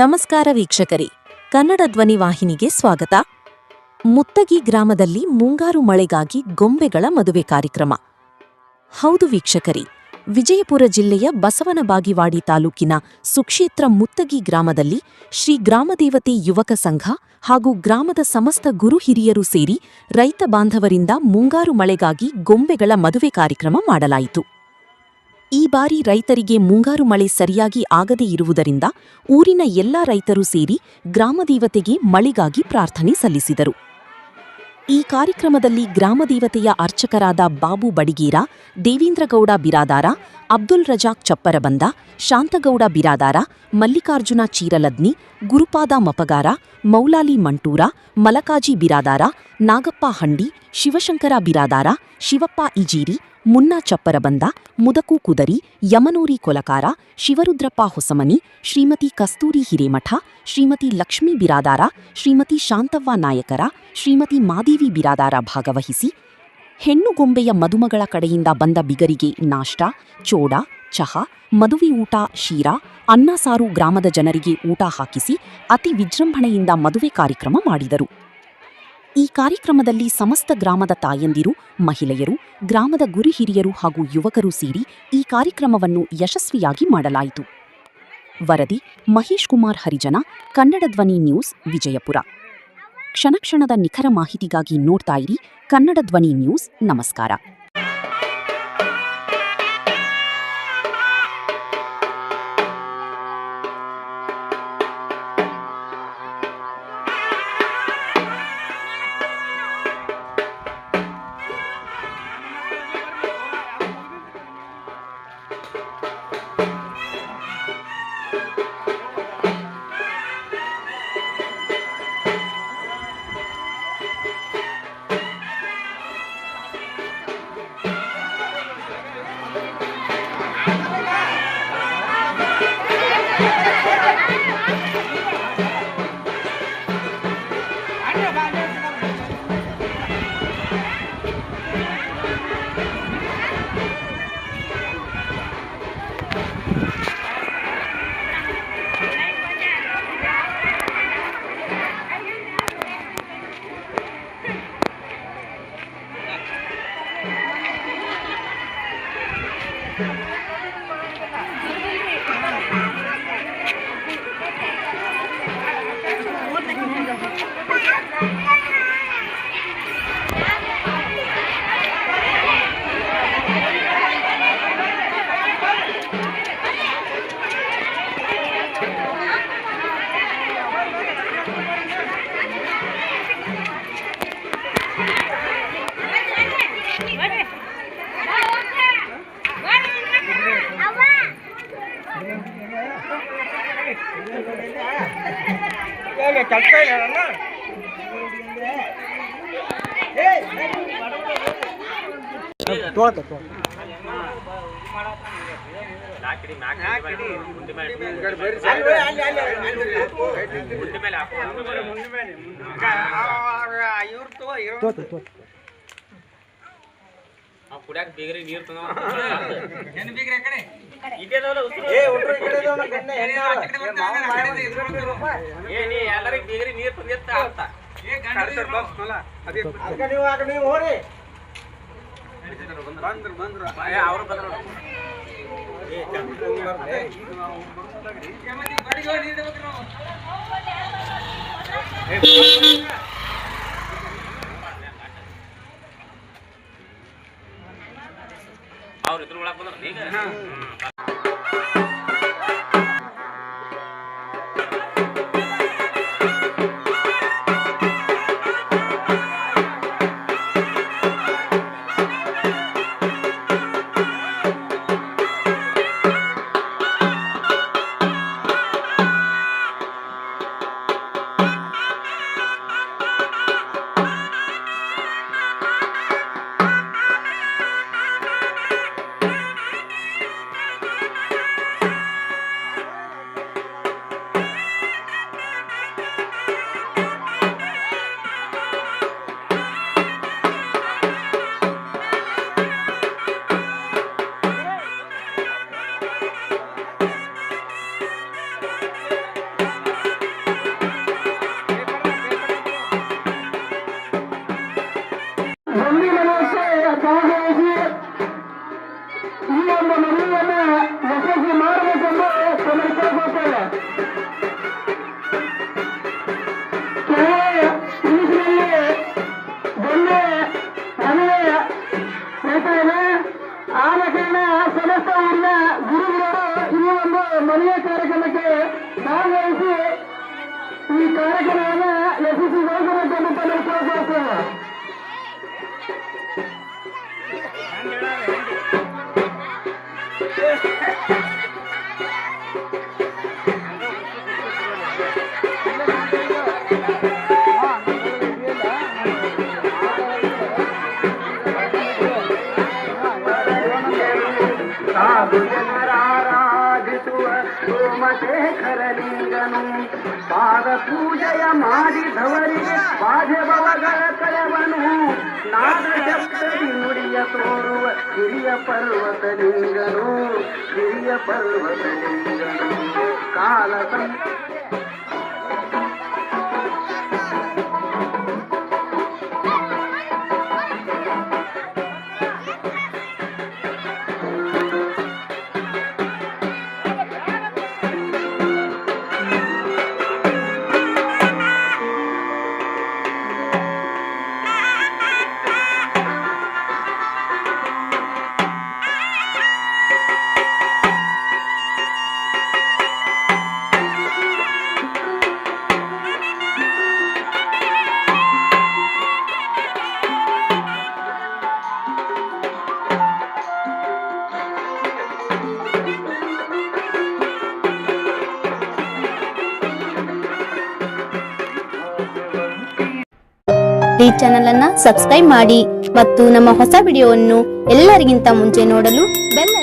ನಮಸ್ಕಾರ ವೀಕ್ಷಕರೇ, ಕನ್ನಡ ಧ್ವನಿ ವಾಹಿನಿಗೆ ಸ್ವಾಗತ. ಮುತ್ತಗಿ ಗ್ರಾಮದಲ್ಲಿ ಮುಂಗಾರು ಮಳೆಗಾಗಿ ಗೊಂಬೆಗಳ ಮದುವೆ ಕಾರ್ಯಕ್ರಮ. ಹೌದು ವೀಕ್ಷಕರೇ, ವಿಜಯಪುರ ಜಿಲ್ಲೆಯ ಬಸವನ ಬಾಗೇವಾಡಿ ತಾಲೂಕಿನ ಸುಕ್ಷೇತ್ರ ಮುತ್ತಗಿ ಗ್ರಾಮದಲ್ಲಿ ಶ್ರೀ ಗ್ರಾಮದೇವತೆ ಯುವಕ ಸಂಘ ಹಾಗೂ ಗ್ರಾಮದ ಸಮಸ್ತ ಗುರು ಹಿರಿಯರು ಸೇರಿ ರೈತ ಬಾಂಧವರಿಂದ ಮುಂಗಾರು ಮಳೆಗಾಗಿ ಗೊಂಬೆಗಳ ಮದುವೆ ಕಾರ್ಯಕ್ರಮ ಮಾಡಲಾಯಿತು. ಈ ಬಾರಿ ರೈತರಿಗೆ ಮುಂಗಾರು ಮಳೆ ಸರಿಯಾಗಿ ಆಗದೇ ಇರುವುದರಿಂದ ಊರಿನ ಎಲ್ಲಾ ರೈತರು ಸೇರಿ ಗ್ರಾಮದೇವತೆಗೆ ಮಳೆಗಾಗಿ ಪ್ರಾರ್ಥನೆ ಸಲ್ಲಿಸಿದರು. ಈ ಕಾರ್ಯಕ್ರಮದಲ್ಲಿ ಗ್ರಾಮದೇವತೆಯ ಅರ್ಚಕರಾದ ಬಾಬು ಬಡಿಗೇರ, ದೇವೇಂದ್ರಗೌಡ ಬಿರಾದಾರ, ಅಬ್ದುಲ್ ರಜಾಕ್ ಚಪ್ಪರಬಂದ, ಶಾಂತಗೌಡ ಬಿರಾದಾರ, ಮಲ್ಲಿಕಾರ್ಜುನ ಚೀರಲದ್ನಿ, ಗುರುಪಾದ ಮಪಗಾರ, ಮೌಲಾಲಿ ಮಂಟೂರ, ಮಲಕಾಜಿ ಬಿರಾದಾರ, ನಾಗಪ್ಪ ಹಂಡಿ, ಶಿವಶಂಕರ ಬಿರಾದಾರ, ಶಿವಪ್ಪ ಇಜೀರಿ, ಮುನ್ನಾ ಚಪ್ಪರಬಂದ, ಮುದಕು ಕುದರಿ, ಯಮನೂರಿ ಕೊಲಕಾರ, ಶಿವರುದ್ರಪ್ಪ ಹೊಸಮನಿ, ಶ್ರೀಮತಿ ಕಸ್ತೂರಿ ಹಿರೇಮಠ, ಶ್ರೀಮತಿ ಲಕ್ಷ್ಮೀ ಬಿರಾದಾರ, ಶ್ರೀಮತಿ ಶಾಂತವ್ವ ನಾಯಕರ, ಶ್ರೀಮತಿ ಮಾದೇವಿ ಬಿರಾದಾರ ಭಾಗವಹಿಸಿ ಹೆಣ್ಣುಗೊಂಬೆಯ ಮದುಮಗಳ ಕಡೆಯಿಂದ ಬಂದ ಬಿಗರಿಗೆ ನಾಷ್ಟಾ, ಚೋಡ, ಚಹಾ, ಮದುವೆ ಊಟ, ಶೀರಾ, ಅನ್ನ ಸಾರು ಗ್ರಾಮದ ಜನರಿಗೆ ಊಟ ಹಾಕಿಸಿ ಅತಿ ವಿಜೃಂಭಣೆಯಿಂದ ಮದುವೆ ಕಾರ್ಯಕ್ರಮ ಮಾಡಿದರು. ಈ ಕಾರ್ಯಕ್ರಮದಲ್ಲಿ ಸಮಸ್ತ ಗ್ರಾಮದ ತಾಯಂದಿರು, ಮಹಿಳೆಯರು, ಗ್ರಾಮದ ಗುರು ಹಿರಿಯರು ಹಾಗೂ ಯುವಕರು ಸೇರಿ ಈ ಕಾರ್ಯಕ್ರಮವನ್ನು ಯಶಸ್ವಿಯಾಗಿ ಮಾಡಲಾಯಿತು. ವರದಿ ಮಹೇಶ್ ಕುಮಾರ್ ಹರಿಜನ, ಕನ್ನಡ ಧ್ವನಿ ನ್ಯೂಸ್, ವಿಜಯಪುರ. ಕ್ಷಣ ಕ್ಷಣದ ನಿಖರ ಮಾಹಿತಿಗಾಗಿ ನೋಡ್ತಾ ಇರಿ ಕನ್ನಡ ಧ್ವನಿ ನ್ಯೂಸ್. ನಮಸ್ಕಾರ. ಕುಡಿಯಾಕ ಬೀಗ್ರಿ ನೀರು ಎಲ್ಲರಿಗೆ ಬೀಗ್ರಿ ನೀರು ತಂದಿತ್ತ ಅಂತ ಅವ್ರು ಬಂದ್ರು ಅವ್ರ ಇದ್ರ ಒಳಗೆ ಬಂದ್ರು ಈಗ ಗೊಂಬಿ ಮನೆಯಕ್ಕೆ ಭಾಗವಹಿಸಿ ಈ ಒಂದು ಮನೆಯನ್ನ ಯಶಸ್ವಿ ಮಾಡಬೇಕೆಂದು ತಮಗೆ ಕೇಳ್ಕೊಳ್ತೇವೆ. ಕೆಲವು ಇಂಗ್ಲಿಷ್ನಲ್ಲಿ ಗೊಂಬೆ ಮನೆ ಹೇಳ್ತಾ ಇದೆ. ಆದ ಕಾರಣ ಸಮಸ್ತ ಊರಿನ ಗುರುಗಳು ಈ ಒಂದು ಮನೆಯ ಕಾರ್ಯಕ್ರಮಕ್ಕೆ ಭಾಗವಹಿಸಿ ಈ ಕಾರ್ಯಕ್ರಮವನ್ನು ಯಶಸ್ವಿಗೊಳಿಸಬೇಕೆಂದು ತಮಗೆ ಕೇಳ್ಕೊಳ್ತೇವೆ. ಸಾಧು ಜನರಾರಾಧಿಸುವ ಸೋಮಶೇಖರಲಿಂಗನು ಪಾದ ಪೂಜೆಯ ಮಾಡಿದವರಿಗೆ ಬಾಧೆ ಭವಗಳ ಕಳವನು ನಾದ ಶಬ್ದದಿ ನುಡಿಯ ತೋರುವ ಹಿರಿಯ ಪರ್ವತಲಿಂಗನು ಹಿರಿಯ ಪರ್ವತಲಿಂಗನು ಕಾಲ ಈ ಚಾನೆಲ್ ಅನ್ನ ಸಬ್ಸ್ಕ್ರೈಬ್ ಮಾಡಿ ಮತ್ತು ನಮ್ಮ ಹೊಸ ವಿಡಿಯೋವನ್ನು ಎಲ್ಲರಿಗಿಂತ ಮುಂಚೆ ನೋಡಲು ಬೆಲ್